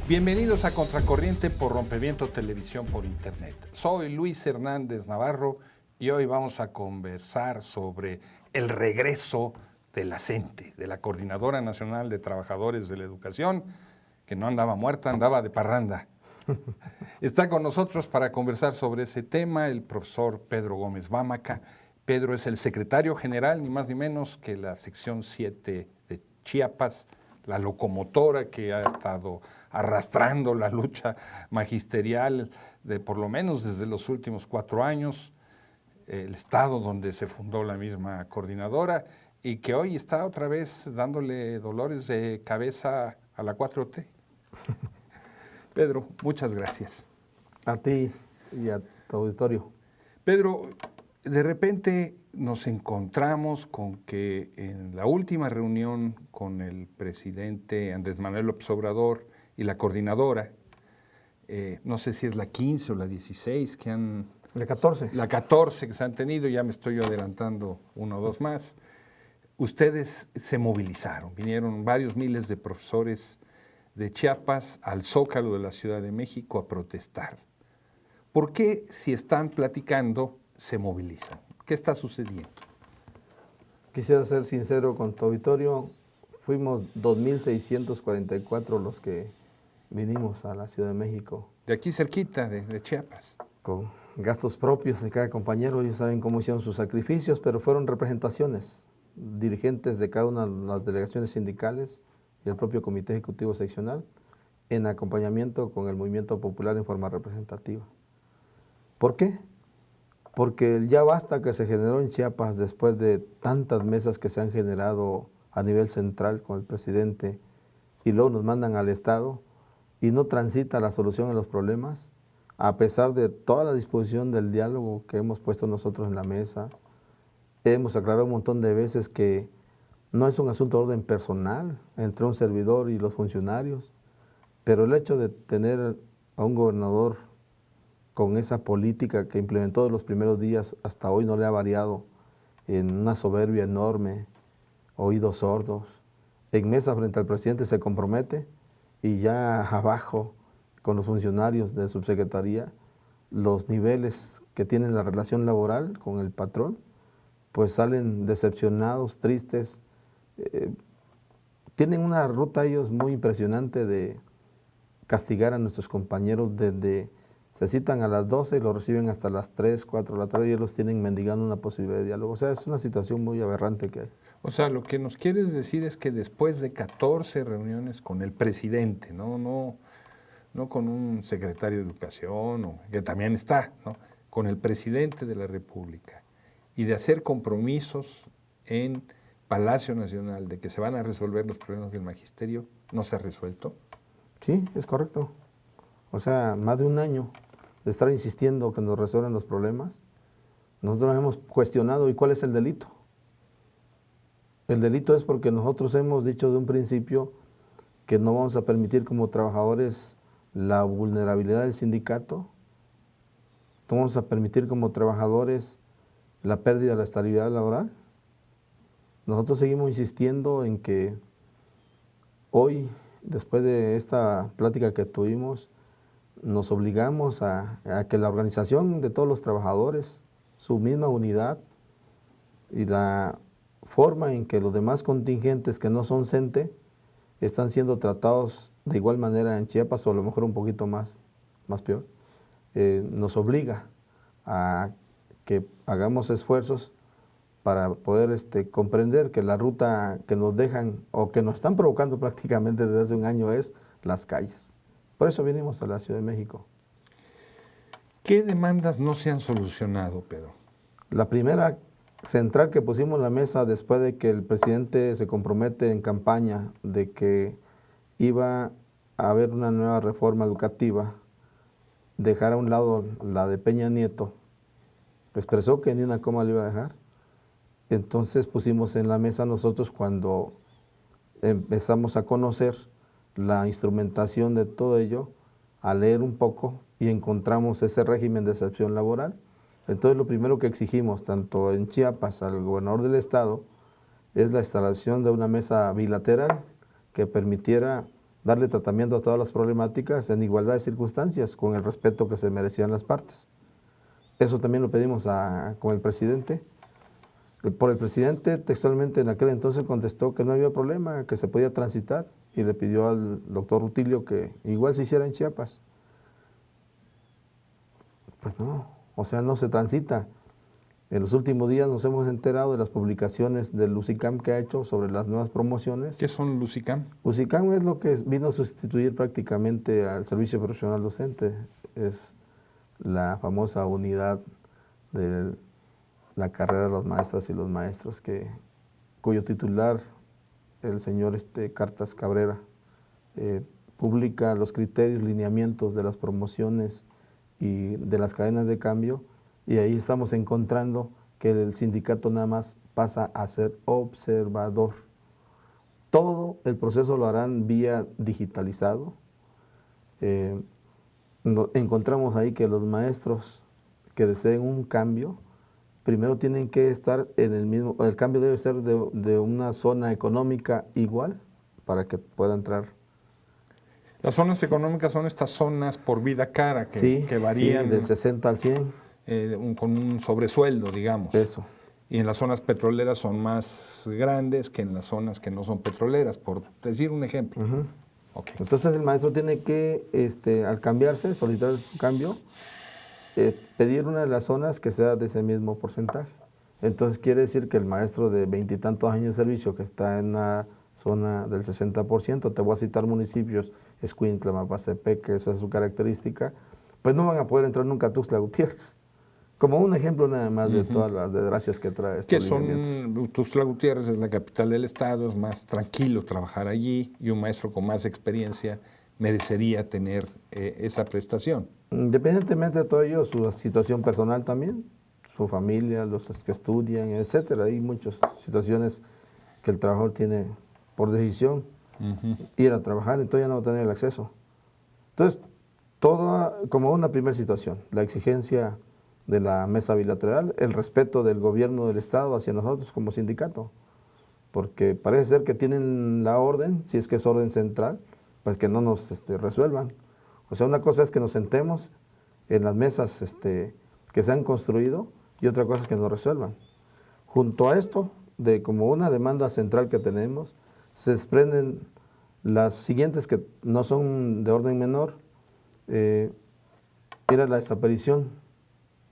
Bienvenidos a Contracorriente por Rompeviento Televisión por Internet. Soy Luis Hernández Navarro y hoy vamos a conversar sobre el regreso de la CENTE, de la Coordinadora Nacional de Trabajadores de la Educación, que no andaba muerta, andaba de parranda. Está con nosotros para conversar sobre ese tema el profesor Pedro Gómez Vámaca. Pedro es el secretario general, ni más ni menos que la sección 7 de Chiapas, la locomotora que ha estado arrastrando la lucha magisterial de por lo menos desde los últimos 4 años, el estado donde se fundó la misma coordinadora y que hoy está otra vez dándole dolores de cabeza a la 4T. Pedro, muchas gracias. A ti y a tu auditorio. Pedro, de repente nos encontramos con que en la última reunión con el presidente Andrés Manuel López Obrador y la coordinadora, no sé si es la 15 o la 16 que han... La 14. La 14 que se han tenido, ya me estoy adelantando uno o dos más. Ustedes se movilizaron, vinieron varios miles de profesores de Chiapas al Zócalo de la Ciudad de México a protestar. ¿Por qué, si están platicando, se movilizan? ¿Qué está sucediendo? Quisiera ser sincero con tu auditorio. Fuimos 2.644 los que vinimos a la Ciudad de México. De aquí cerquita, de Chiapas. Con gastos propios de cada compañero. Ellos saben cómo hicieron sus sacrificios, pero fueron representaciones, dirigentes de cada una de las delegaciones sindicales y el propio Comité Ejecutivo Seccional, en acompañamiento con el Movimiento Popular en forma representativa. ¿Por qué? Porque el ya basta que se generó en Chiapas después de tantas mesas que se han generado a nivel central con el presidente y luego nos mandan al Estado y no transita la solución a los problemas, a pesar de toda la disposición del diálogo que hemos puesto nosotros en la mesa. Hemos aclarado un montón de veces que no es un asunto de orden personal entre un servidor y los funcionarios, pero el hecho de tener a un gobernador con esa política que implementó de los primeros días hasta hoy no le ha variado, en una soberbia enorme, oídos sordos, en mesa frente al presidente se compromete y ya abajo con los funcionarios de subsecretaría, los niveles que tienen la relación laboral con el patrón, pues salen decepcionados, tristes. Tienen una ruta ellos muy impresionante de castigar a nuestros compañeros desde... Se citan a las 12 y lo reciben hasta las 3, 4 de la tarde y ellos los tienen mendigando una posibilidad de diálogo. O sea, es una situación muy aberrante que hay. O sea, lo que nos quieres decir es que después de 14 reuniones con el presidente, no con un secretario de Educación, que también está, ¿no? Con el presidente de la República, y de hacer compromisos en Palacio Nacional de que se van a resolver los problemas del magisterio, ¿no se ha resuelto? Sí, es correcto. O sea, más de un año de estar insistiendo que nos resuelvan los problemas, nosotros nos hemos cuestionado, ¿y cuál es el delito? El delito es porque nosotros hemos dicho de un principio que no vamos a permitir como trabajadores la vulnerabilidad del sindicato, no vamos a permitir como trabajadores la pérdida de la estabilidad laboral. Nosotros seguimos insistiendo en que hoy, después de esta plática que tuvimos, nos obligamos a que la organización de todos los trabajadores, su misma unidad y la forma en que los demás contingentes que no son CENTE están siendo tratados de igual manera en Chiapas o a lo mejor un poquito más peor, nos obliga a que hagamos esfuerzos para poder comprender que la ruta que nos dejan o que nos están provocando prácticamente desde hace un año es las calles. Por eso vinimos a la Ciudad de México. ¿Qué demandas no se han solucionado, Pedro? La primera central que pusimos en la mesa después de que el presidente se compromete en campaña de que iba a haber una nueva reforma educativa, dejar a un lado la de Peña Nieto, expresó que ni una coma le iba a dejar. Entonces pusimos en la mesa nosotros cuando empezamos a conocer la instrumentación de todo ello, a leer un poco y encontramos ese régimen de excepción laboral. Entonces lo primero que exigimos, tanto en Chiapas al gobernador del estado, es la instalación de una mesa bilateral que permitiera darle tratamiento a todas las problemáticas en igualdad de circunstancias, con el respeto que se merecían las partes. Eso también lo pedimos con el presidente. Por el presidente, textualmente en aquel entonces contestó que no había problema, que se podía transitar, y le pidió al doctor Rutilio que igual se hiciera en Chiapas. Pues no, o sea, no se transita. En los últimos días nos hemos enterado de las publicaciones del Lusicam que ha hecho sobre las nuevas promociones. ¿Qué son Lusicam? Lusicam es lo que vino a sustituir prácticamente al Servicio Profesional Docente. Es la famosa unidad de la carrera de las maestras y los maestros, cuyo titular, el señor Cartas Cabrera, publica los criterios, lineamientos de las promociones y de las cadenas de cambio, y ahí estamos encontrando que el sindicato nada más pasa a ser observador. Todo el proceso lo harán vía digitalizado. Encontramos ahí que los maestros que deseen un cambio, primero tienen que estar en el cambio debe ser de una zona económica igual para que pueda entrar. Las zonas económicas son estas zonas por vida cara que varían. Sí, del 60 al 100. Con un sobresueldo, digamos. Eso. Y en las zonas petroleras son más grandes que en las zonas que no son petroleras, por decir un ejemplo. Okay. Entonces el maestro tiene que, al cambiarse, solicitar su cambio, pedir una de las zonas que sea de ese mismo porcentaje. Entonces quiere decir que el maestro de 20 y tantos años de servicio que está en una zona del 60%, te voy a citar municipios, Escuintla, Mapastepec, que esa es su característica, pues no van a poder entrar nunca a Tuxtla Gutiérrez. Como un ejemplo nada más de todas las desgracias que trae estos lineamientos. Tuxtla Gutiérrez es la capital del estado, es más tranquilo trabajar allí, y un maestro con más experiencia merecería tener esa prestación. Independientemente de todo ello, su situación personal también, su familia, los que estudian, etcétera. Hay muchas situaciones que el trabajador tiene por decisión ir a trabajar, entonces ya no va a tener el acceso. Entonces, todo como una primera situación, la exigencia de la mesa bilateral, el respeto del gobierno del Estado hacia nosotros como sindicato, porque parece ser que tienen la orden, si es que es orden central, pues que no nos resuelvan. O sea, una cosa es que nos sentemos en las mesas que se han construido, y otra cosa es que nos resuelvan. Junto a esto, como una demanda central que tenemos, se desprenden las siguientes que no son de orden menor. Era la desaparición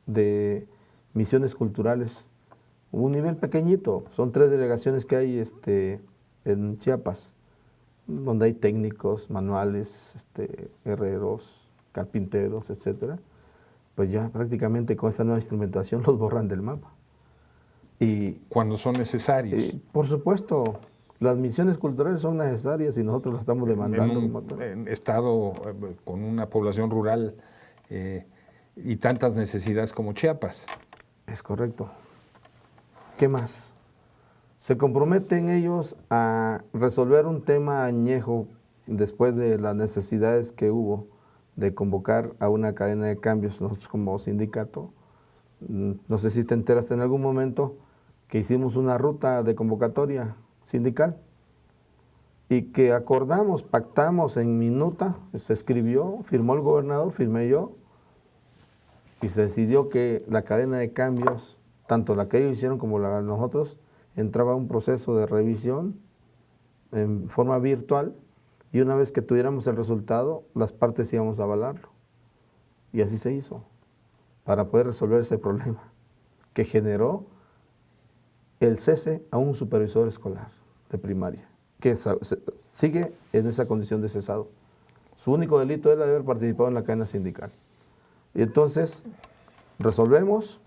de misiones culturales, un nivel pequeñito, son 3 delegaciones que hay en Chiapas, donde hay técnicos, manuales, herreros, carpinteros, etcétera. Pues ya prácticamente con esta nueva instrumentación los borran del mapa. Y cuando son necesarios. Por supuesto, las misiones culturales son necesarias y nosotros las estamos demandando. En un estado con una población rural y tantas necesidades como Chiapas. Es correcto. ¿Qué más? Se comprometen ellos a resolver un tema añejo después de las necesidades que hubo de convocar a una cadena de cambios. Nosotros como sindicato, no sé si te enteraste en algún momento que hicimos una ruta de convocatoria sindical y que acordamos, pactamos en minuta, se escribió, firmó el gobernador, firmé yo, y se decidió que la cadena de cambios, tanto la que ellos hicieron como la de nosotros, entraba a un proceso de revisión en forma virtual, y una vez que tuviéramos el resultado, las partes íbamos a avalarlo. Y así se hizo, para poder resolver ese problema que generó el cese a un supervisor escolar de primaria, que sigue en esa condición de cesado. Su único delito era haber participado en la cadena sindical. Y entonces resolvemos,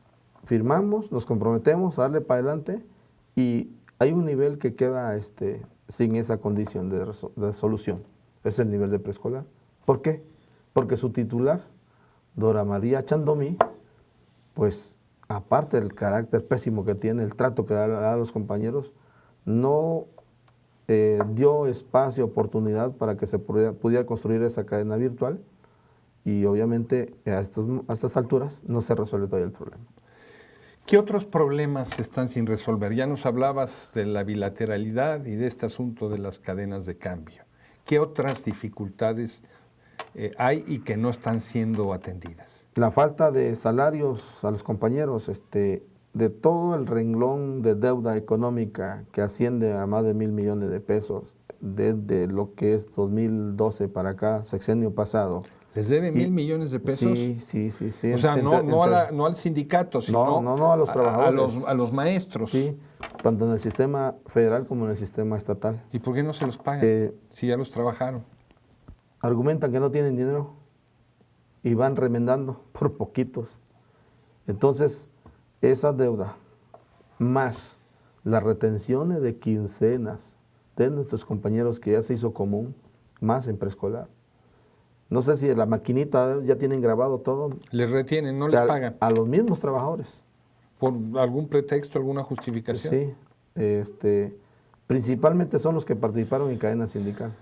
firmamos, nos comprometemos a darle para adelante, y hay un nivel que queda sin esa condición de solución. Es el nivel de preescolar. ¿Por qué? Porque su titular, Dora María Chandomí, pues aparte del carácter pésimo que tiene, el trato que da a los compañeros, no dio espacio, oportunidad para que se pudiera construir esa cadena virtual, y obviamente a estas alturas no se resuelve todavía el problema. ¿Qué otros problemas están sin resolver? Ya nos hablabas de la bilateralidad y de este asunto de las cadenas de cambio. ¿qué otras dificultades hay y que no están siendo atendidas? La falta de salarios a los compañeros, de todo el renglón de deuda económica que asciende a más de 1,000 millones de pesos, desde lo que es 2012 para acá, sexenio pasado. ¿Les debe Y- 1,000 millones de pesos? Sí, sí, sí, sí. O sea, no al sindicato, sino no, a los trabajadores. a los maestros. Sí, tanto en el sistema federal como en el sistema estatal. ¿Y por qué no se los pagan Eh, si ya los trabajaron? Argumentan que no tienen dinero y van remendando por poquitos. Entonces, esa deuda, más las retenciones de quincenas de nuestros compañeros que ya se hizo común, más en preescolar. No sé si la maquinita ya tienen grabado todo. Les retienen, no les pagan. A los mismos trabajadores. ¿Por algún pretexto, alguna justificación? Sí, principalmente son los que participaron en cadena sindical.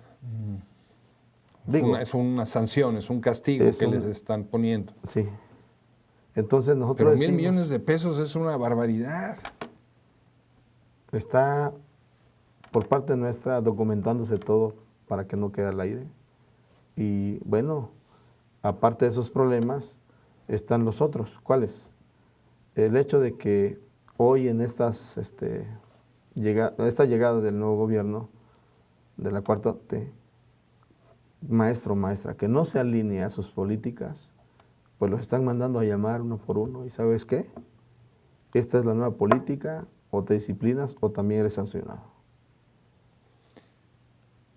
Digo, Es una sanción, es un castigo que les están poniendo. Sí. Entonces nosotros Pero 1,000 decimos, millones de pesos es una barbaridad. está por parte nuestra documentándose todo para que no quede al aire. Y bueno, aparte de esos problemas, están los otros. ¿Cuáles? El hecho de que hoy en esta llegada del nuevo gobierno, de la cuarta T, maestro o maestra, que no se alinea a sus políticas, pues los están mandando a llamar uno por uno. ¿Y sabes qué? Esta es la nueva política, o te disciplinas o también eres sancionado.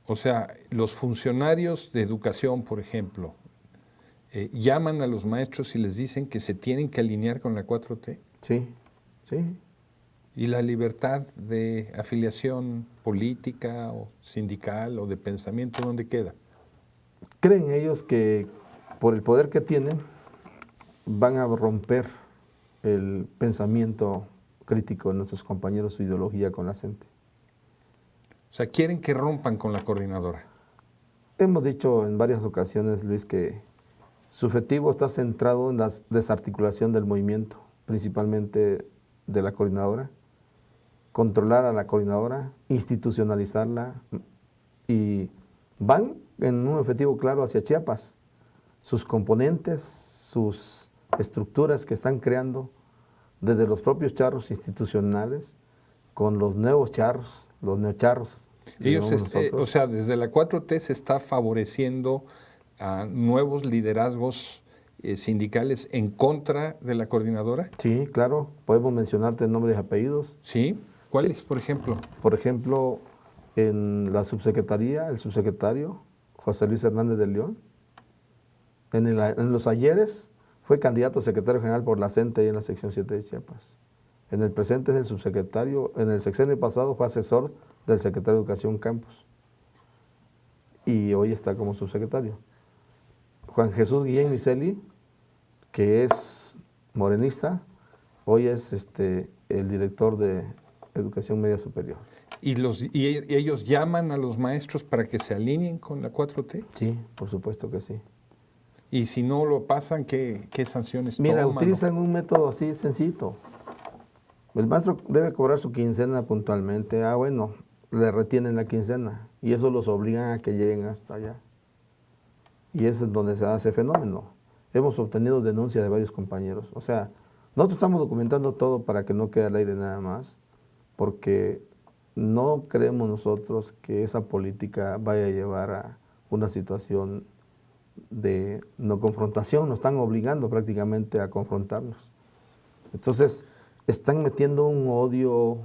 O sea, los funcionarios de educación, por ejemplo, llaman a los maestros y les dicen que se tienen que alinear con la 4T. Sí, sí. ¿Y la libertad de afiliación política o sindical o de pensamiento dónde queda? Creen ellos que por el poder que tienen van a romper el pensamiento crítico de nuestros compañeros, su ideología con la gente. O sea, quieren que rompan con la coordinadora. Hemos dicho en varias ocasiones, Luis, que su objetivo está centrado en la desarticulación del movimiento, principalmente de la coordinadora, controlar a la coordinadora, institucionalizarla, y van en un objetivo claro hacia Chiapas. Sus componentes, sus estructuras que están creando, desde los propios charros institucionales, con los nuevos charros, los neocharros. Ellos, o sea, desde la 4T se está favoreciendo a nuevos liderazgos sindicales en contra de la coordinadora. Sí, claro, podemos mencionarte nombres y apellidos. ¿Sí? ¿Cuáles, por ejemplo? Por ejemplo, en la subsecretaría, el subsecretario José Luis Hernández de León, en los ayeres fue candidato a secretario general por la CENTE y en la sección 7 de Chiapas. En el presente es el subsecretario, en el sexenio pasado fue asesor del secretario de Educación Campos y hoy está como subsecretario. Juan Jesús Guillén Miceli, que es morenista, hoy es el director de Educación Media Superior. ¿Y ellos llaman a los maestros para que se alineen con la 4T? Sí, por supuesto que sí. Y si no lo pasan, ¿qué sanciones toman? Mira, utilizan un método así sencillito. El maestro debe cobrar su quincena puntualmente. Bueno, le retienen la quincena y eso los obligan a que lleguen hasta allá. Y es donde se da ese fenómeno. Hemos obtenido denuncias de varios compañeros. O sea, nosotros estamos documentando todo para que no quede al aire nada más, porque no creemos nosotros que esa política vaya a llevar a una situación de no confrontación. Nos están obligando prácticamente a confrontarnos. Entonces, están metiendo un odio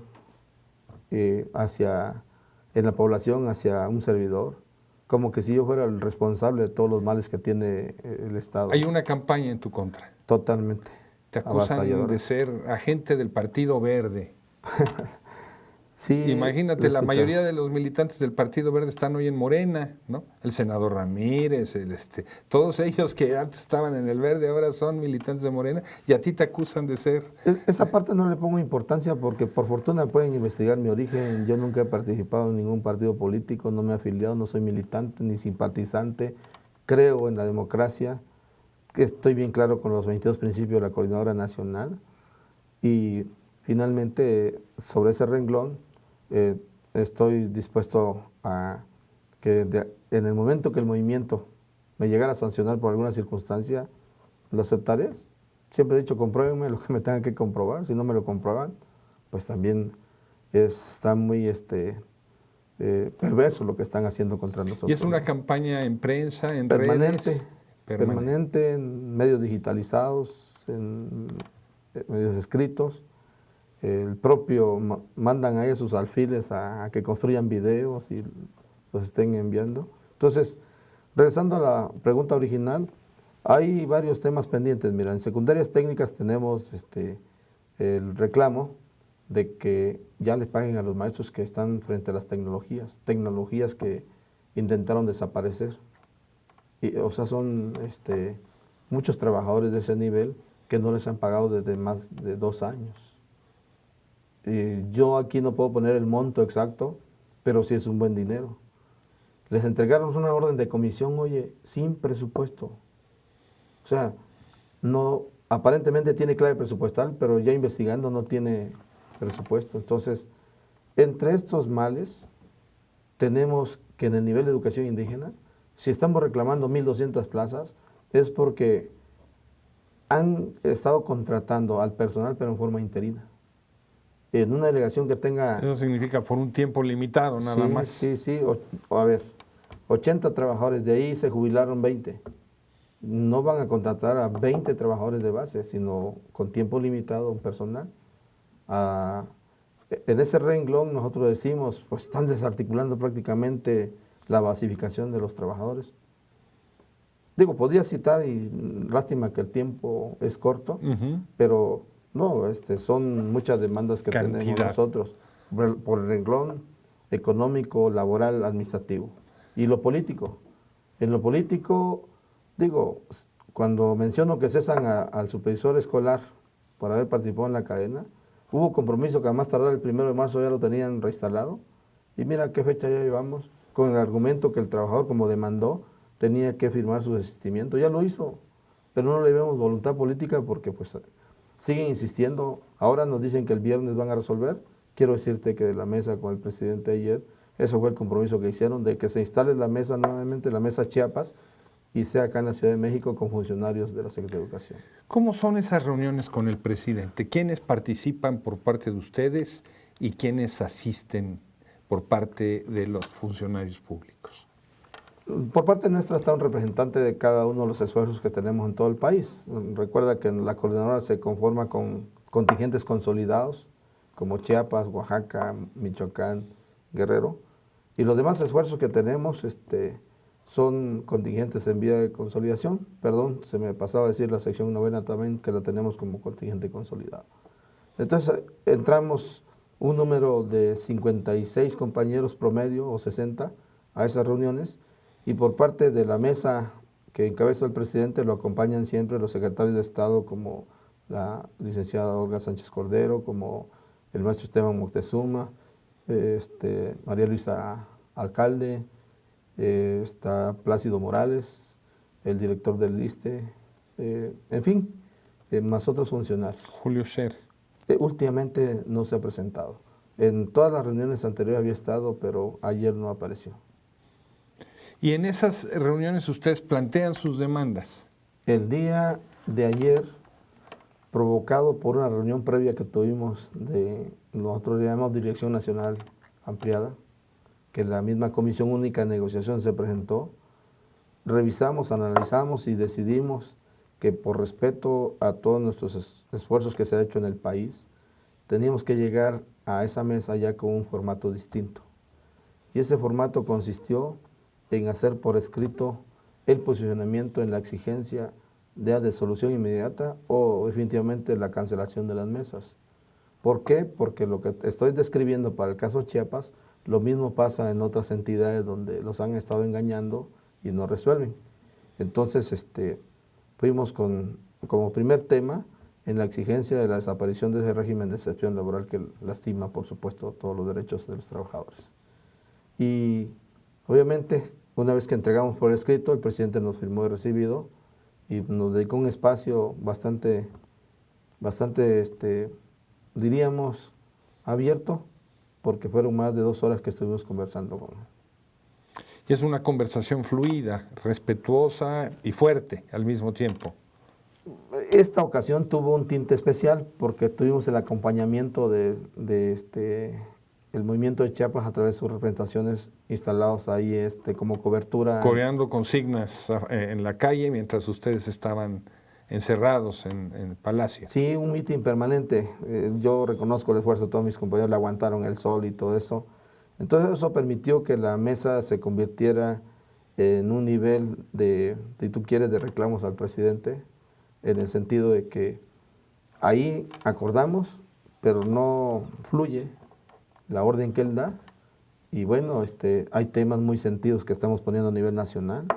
en la población hacia un servidor, como que si yo fuera el responsable de todos los males que tiene el Estado. Hay una campaña en tu contra. Totalmente. Te acusan de ser agente del Partido Verde. Sí, imagínate, la mayoría de los militantes del Partido Verde están hoy en Morena, ¿no? El senador Ramírez, todos ellos que antes estaban en el Verde ahora son militantes de Morena y a ti te acusan de ser... Esa parte no le pongo importancia porque por fortuna pueden investigar mi origen. Yo nunca he participado en ningún partido político, no me he afiliado, no soy militante ni simpatizante. Creo en la democracia, que estoy bien claro con los 22 principios de la Coordinadora Nacional y finalmente sobre ese renglón estoy dispuesto a que en el momento que el movimiento me llegara a sancionar por alguna circunstancia, lo aceptaré. Siempre he dicho, compruébenme lo que me tengan que comprobar. Si no me lo comprueban, pues también está muy perverso lo que están haciendo contra nosotros. ¿Y es una campaña en prensa, en permanente, redes? Permanente, en medios digitalizados, en medios escritos. El propio mandan a ellos sus alfiles a que construyan videos y los estén enviando. Entonces, regresando a la pregunta original, hay varios temas pendientes. Mira, en secundarias técnicas tenemos el reclamo de que ya les paguen a los maestros que están frente a las tecnologías que intentaron desaparecer. Y, o sea, son muchos trabajadores de ese nivel que no les han pagado desde más de 2 años. Yo aquí no puedo poner el monto exacto, pero sí es un buen dinero. Les entregaron una orden de comisión, oye, sin presupuesto. O sea, no, aparentemente tiene clave presupuestal, pero ya investigando no tiene presupuesto. Entonces, entre estos males, tenemos que en el nivel de educación indígena, si estamos reclamando 1.200 plazas, es porque han estado contratando al personal, pero en forma interina. En una delegación que tenga... Eso significa por un tiempo limitado, nada más. Sí. A ver, 80 trabajadores, de ahí se jubilaron 20. No van a contratar a 20 trabajadores de base, sino con tiempo limitado un personal. En ese renglón nosotros decimos, pues están desarticulando prácticamente la basificación de los trabajadores. Digo, podría citar, y lástima que el tiempo es corto, pero no, son muchas demandas que tenemos nosotros por el renglón económico, laboral, administrativo. Y lo político. En lo político, digo, cuando menciono que cesan al supervisor escolar por haber participado en la cadena, hubo compromiso que a más tardar el 1 de marzo ya lo tenían reinstalado. Y mira qué fecha ya llevamos, con el argumento que el trabajador, como demandó, tenía que firmar su desistimiento. Ya lo hizo, pero no le vemos voluntad política porque pues siguen insistiendo. Ahora nos dicen que el viernes van a resolver. Quiero decirte que de la mesa con el presidente ayer, eso fue el compromiso que hicieron, de que se instale la mesa nuevamente, la mesa Chiapas, y sea acá en la Ciudad de México con funcionarios de la Secretaría de Educación. ¿Cómo son esas reuniones con el presidente? ¿Quiénes participan por parte de ustedes y quiénes asisten por parte de los funcionarios públicos? Por parte nuestra está un representante de cada uno de los esfuerzos que tenemos en todo el país. Recuerda que la coordinadora se conforma con contingentes consolidados, como Chiapas, Oaxaca, Michoacán, Guerrero. Y los demás esfuerzos que tenemos son contingentes en vía de consolidación. Perdón, se me pasaba a decir la sección 9 también, que la tenemos como contingente consolidado. Entonces, entramos un número de 56 compañeros promedio o 60 a esas reuniones, y por parte de la mesa que encabeza el presidente lo acompañan siempre los secretarios de Estado, como la licenciada Olga Sánchez Cordero, como el maestro Esteban Moctezuma, María Luisa Alcalde, está Plácido Morales, el director del ISSSTE, en fin, más otros funcionarios. Julio Scherer. Últimamente no se ha presentado. En todas las reuniones anteriores había estado, pero ayer no apareció. ¿Y en esas reuniones ustedes plantean sus demandas? El día de ayer, provocado por una reunión previa que tuvimos nosotros le llamamos Dirección Nacional Ampliada, que la misma Comisión Única de Negociación se presentó, revisamos, analizamos y decidimos que por respeto a todos nuestros esfuerzos que se han hecho en el país, teníamos que llegar a esa mesa ya con un formato distinto. Y ese formato consistió en hacer por escrito el posicionamiento en la exigencia de solución inmediata o definitivamente la cancelación de las mesas. ¿Por qué? Porque lo que estoy describiendo para el caso Chiapas, lo mismo pasa en otras entidades donde los han estado engañando y no resuelven. Entonces, fuimos como primer tema en la exigencia de la desaparición de ese régimen de excepción laboral que lastima, por supuesto, todos los derechos de los trabajadores. Y obviamente, una vez que entregamos por escrito, el presidente nos firmó de recibido y nos dedicó un espacio bastante diríamos, abierto, porque fueron más de 2 horas que estuvimos conversando con él. Y es una conversación fluida, respetuosa y fuerte al mismo tiempo. Esta ocasión tuvo un tinte especial porque tuvimos el acompañamiento de el movimiento de Chiapas a través de sus representaciones instalados ahí como cobertura. Coreando consignas en la calle mientras ustedes estaban encerrados en el palacio. Sí, un mitin permanente. Yo reconozco el esfuerzo de todos mis compañeros, le aguantaron el sol y todo eso. Entonces eso permitió que la mesa se convirtiera en un nivel de, si tú quieres, de reclamos al presidente, en el sentido de que ahí acordamos, pero no fluye la orden que él da. Y bueno, hay temas muy sentidos que estamos poniendo a nivel nacional.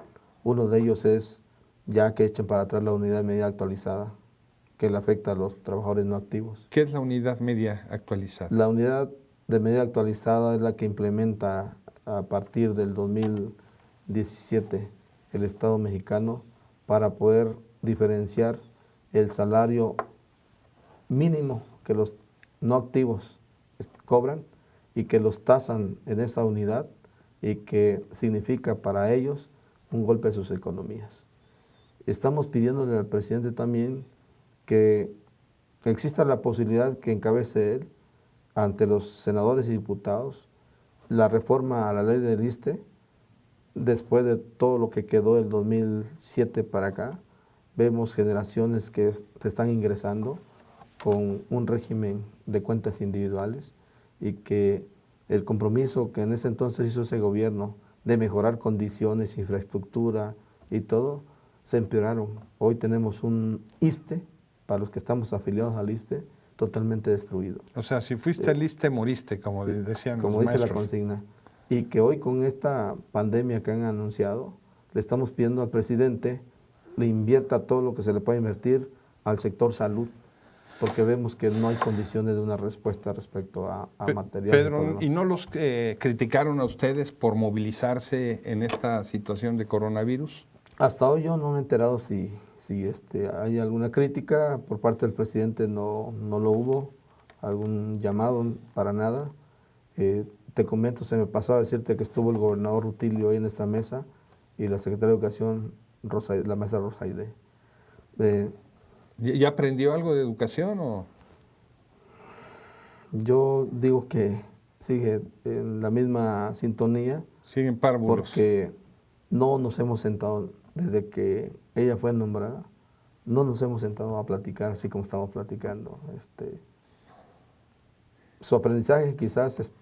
Uno de ellos es ya que echen para atrás la unidad de medida actualizada, que le afecta a los trabajadores no activos. ¿Qué es la unidad media actualizada? La unidad de medida actualizada es la que implementa a partir del 2017 el Estado mexicano para poder diferenciar el salario mínimo que los no activos cobran y que los tasan en esa unidad y que significa para ellos un golpe a sus economías. Estamos pidiéndole al presidente también que exista la posibilidad que encabece él ante los senadores y diputados la reforma a la ley del ISSSTE después de todo lo que quedó del 2007 para acá. Vemos generaciones que se están ingresando con un régimen de cuentas individuales y que el compromiso que en ese entonces hizo ese gobierno de mejorar condiciones, infraestructura y todo, se empeoraron. Hoy tenemos un ISSSTE, para los que estamos afiliados al ISSSTE, totalmente destruido. O sea, si fuiste al ISSSTE, moriste, como decían como los dice maestros. la consigna. Y que hoy con esta pandemia que han anunciado, le estamos pidiendo al presidente le invierta todo lo que se le pueda invertir al sector salud, porque vemos que no hay condiciones de una respuesta respecto a material. Pedro, ¿y no los criticaron a ustedes por movilizarse en esta situación de coronavirus? Hasta hoy yo no me he enterado si hay alguna crítica por parte del presidente, no lo hubo, algún llamado, para nada. Te comento, se me pasó a decirte que estuvo el gobernador Rutilio hoy en esta mesa y la secretaria de Educación, la maestra Rosaide. ¿Ya aprendió algo de educación o...? Yo digo que sigue en la misma sintonía. Siguen párvulos. Porque no nos hemos sentado, desde que ella fue nombrada, no nos hemos sentado a platicar así como estamos platicando. Su aprendizaje quizás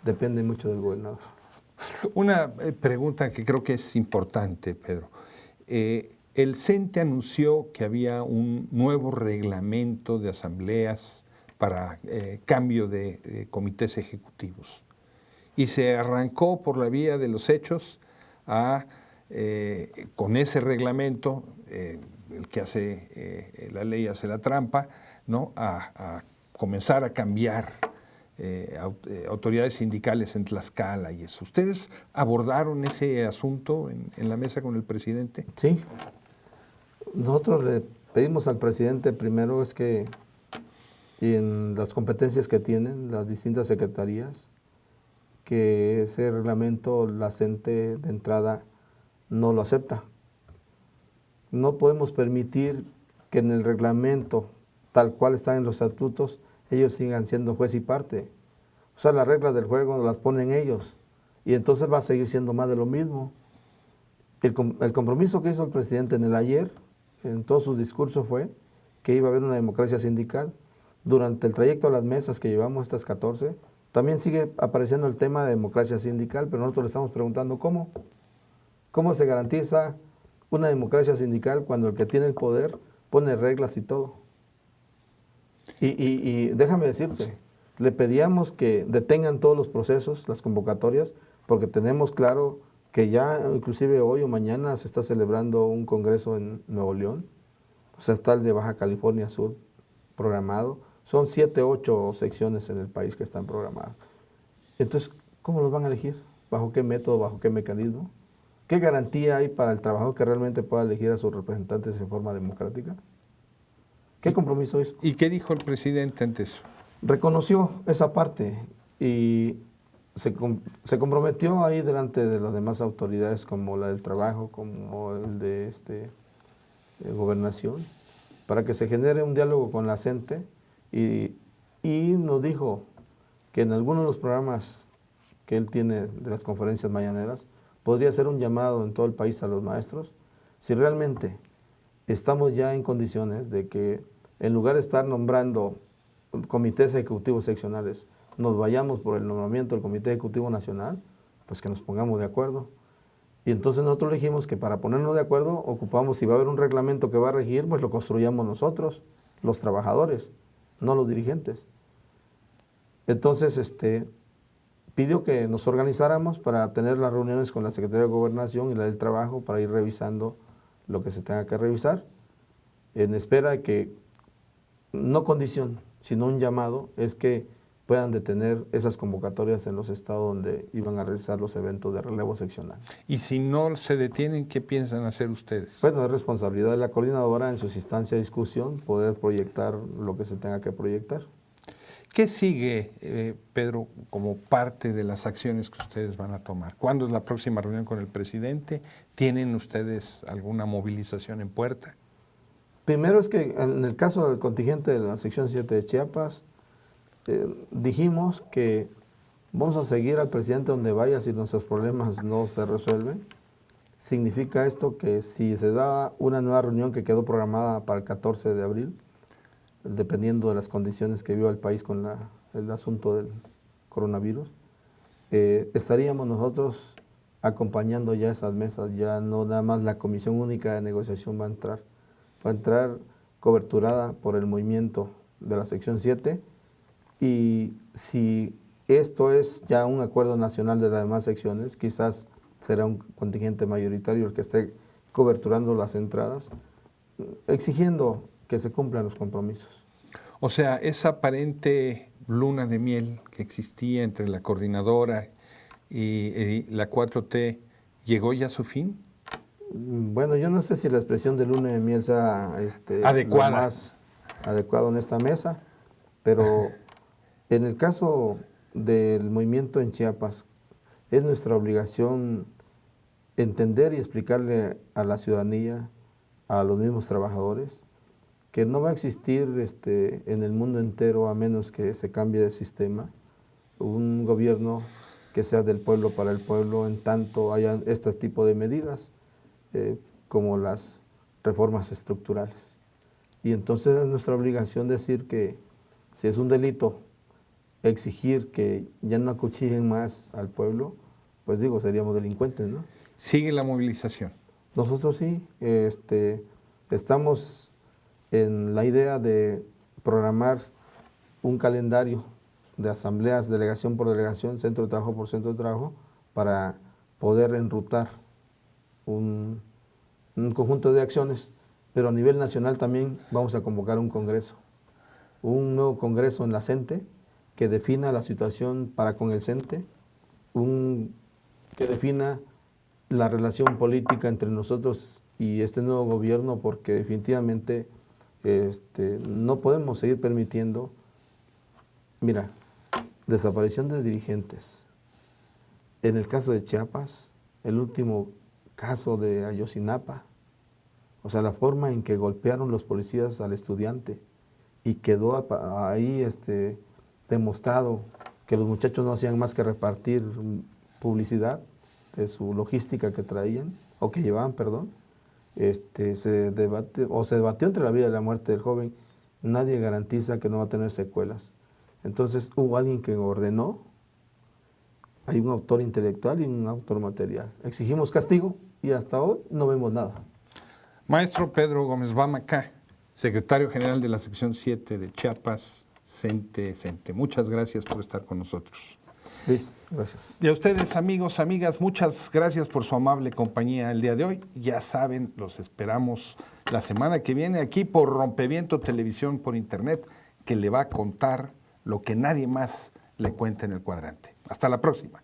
depende mucho del gobernador. Una pregunta que creo que es importante, Pedro. El CENTE anunció que había un nuevo reglamento de asambleas para cambio de comités ejecutivos. Y se arrancó por la vía de los hechos con ese reglamento, el que hace la ley hace la trampa, ¿no? a comenzar a cambiar autoridades sindicales en Tlaxcala y eso. ¿Ustedes abordaron ese asunto en la mesa con el presidente? Sí. Nosotros le pedimos al presidente primero es que en las competencias que tienen las distintas secretarías, que ese reglamento la CENTE de entrada no lo acepta. No podemos permitir que en el reglamento, tal cual está en los estatutos, ellos sigan siendo juez y parte. O sea, las reglas del juego las ponen ellos y entonces va a seguir siendo más de lo mismo. El compromiso que hizo el presidente en el ayer, en todos sus discursos, fue que iba a haber una democracia sindical. Durante el trayecto a las mesas que llevamos, estas 14, también sigue apareciendo el tema de democracia sindical, pero nosotros le estamos preguntando cómo. ¿Cómo se garantiza una democracia sindical cuando el que tiene el poder pone reglas y todo? Y déjame decirte, le pedíamos que detengan todos los procesos, las convocatorias, porque tenemos claro que ya inclusive hoy o mañana se está celebrando un congreso en Nuevo León, o sea, está el de Baja California Sur programado. Son 7, 8 secciones en el país que están programadas. Entonces, ¿cómo los van a elegir? ¿Bajo qué método? ¿Bajo qué mecanismo? ¿Qué garantía hay para el trabajador que realmente pueda elegir a sus representantes en forma democrática? ¿Qué compromiso hizo? ¿Y qué dijo el presidente ante eso? Reconoció esa parte y se comprometió ahí delante de las demás autoridades como la del trabajo, como el de gobernación, para que se genere un diálogo con la gente y nos dijo que en algunos de los programas que él tiene de las conferencias mañaneras podría hacer un llamado en todo el país a los maestros si realmente estamos ya en condiciones de que en lugar de estar nombrando comités ejecutivos seccionales, nos vayamos por el nombramiento del Comité Ejecutivo Nacional, pues que nos pongamos de acuerdo. Y entonces nosotros dijimos que para ponernos de acuerdo ocupamos, si va a haber un reglamento que va a regir, pues lo construyamos nosotros, los trabajadores, no los dirigentes. Entonces pidió que nos organizáramos para tener las reuniones con la Secretaría de Gobernación y la del Trabajo para ir revisando lo que se tenga que revisar, en espera de que, no condición, sino un llamado, es que puedan detener esas convocatorias en los estados donde iban a realizar los eventos de relevo seccional. Y si no se detienen, ¿qué piensan hacer ustedes? Bueno, es responsabilidad de la coordinadora en sus instancias de discusión poder proyectar lo que se tenga que proyectar. ¿Qué sigue, Pedro, como parte de las acciones que ustedes van a tomar? ¿Cuándo es la próxima reunión con el presidente? ¿Tienen ustedes alguna movilización en puerta? Primero es que en el caso del contingente de la sección 7 de Chiapas, dijimos que vamos a seguir al presidente donde vaya si nuestros problemas no se resuelven. Significa esto que si se da una nueva reunión que quedó programada para el 14 de abril, dependiendo de las condiciones que viva el país con el asunto del coronavirus, estaríamos nosotros acompañando ya esas mesas, ya no nada más la Comisión Única de Negociación va a entrar coberturada por el movimiento de la sección 7, y si esto es ya un acuerdo nacional de las demás secciones, quizás será un contingente mayoritario el que esté coberturando las entradas, exigiendo que se cumplan los compromisos. O sea, esa aparente luna de miel que existía entre la coordinadora y la 4T, ¿llegó ya a su fin? Bueno, yo no sé si la expresión de luna de miel sea adecuada. lo más adecuado en esta mesa, pero en el caso del movimiento en Chiapas, es nuestra obligación entender y explicarle a la ciudadanía, a los mismos trabajadores, que no va a existir en el mundo entero, a menos que se cambie de sistema, un gobierno que sea del pueblo para el pueblo, en tanto haya este tipo de medidas, como las reformas estructurales. Y entonces es nuestra obligación decir que si es un delito exigir que ya no acuchillen más al pueblo, pues digo, seríamos delincuentes, ¿no? ¿Sigue la movilización? Nosotros sí, estamos en la idea de programar un calendario de asambleas, delegación por delegación, centro de trabajo por centro de trabajo, para poder enrutar un conjunto de acciones, pero a nivel nacional también vamos a convocar un congreso, un nuevo congreso en la CENTE, que defina la situación para con el CENTE, que defina la relación política entre nosotros y este nuevo gobierno, porque definitivamente no podemos seguir permitiendo, mira, desaparición de dirigentes. En el caso de Chiapas, el último caso de Ayotzinapa, o sea, la forma en que golpearon los policías al estudiante y quedó ahí demostrado que los muchachos no hacían más que repartir publicidad de su logística que traían, o que llevaban, perdón. Se debatió entre la vida y la muerte del joven. Nadie garantiza que no va a tener secuelas. Entonces hubo alguien que ordenó, hay un autor intelectual y un autor material. Exigimos castigo y hasta hoy no vemos nada. Maestro Pedro Gómez Bamacá, secretario general de la sección 7 de Chiapas, CENTE. Muchas gracias por estar con nosotros. Luis, gracias. Y a ustedes, amigos, amigas, muchas gracias por su amable compañía el día de hoy. Ya saben, los esperamos la semana que viene aquí por Rompeviento Televisión por Internet, que le va a contar lo que nadie más le cuenta en el cuadrante. Hasta la próxima.